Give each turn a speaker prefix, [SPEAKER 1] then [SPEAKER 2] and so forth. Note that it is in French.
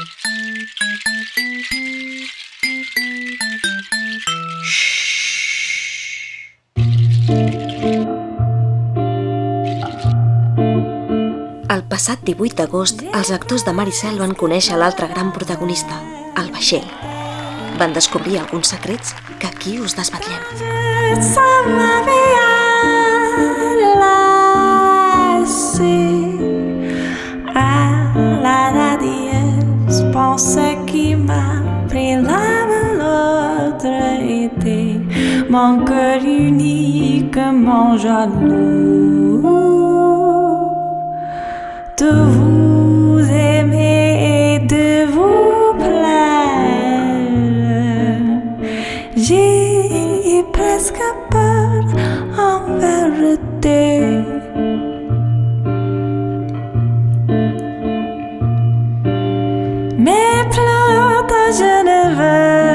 [SPEAKER 1] El passat 18 d'agost, els actors de Mar i Cel van conèixer l'altre gran protagonista, el vaixell. Van descobrir alguns secrets que aquí us desvetllem.
[SPEAKER 2] Pensais qu'il m'a pris l'âme l'autre été. Mon cœur uniquement jaloux de vous aimer et de vous plaire. J'ai presque peur en vérité. Mes pleurs de Genève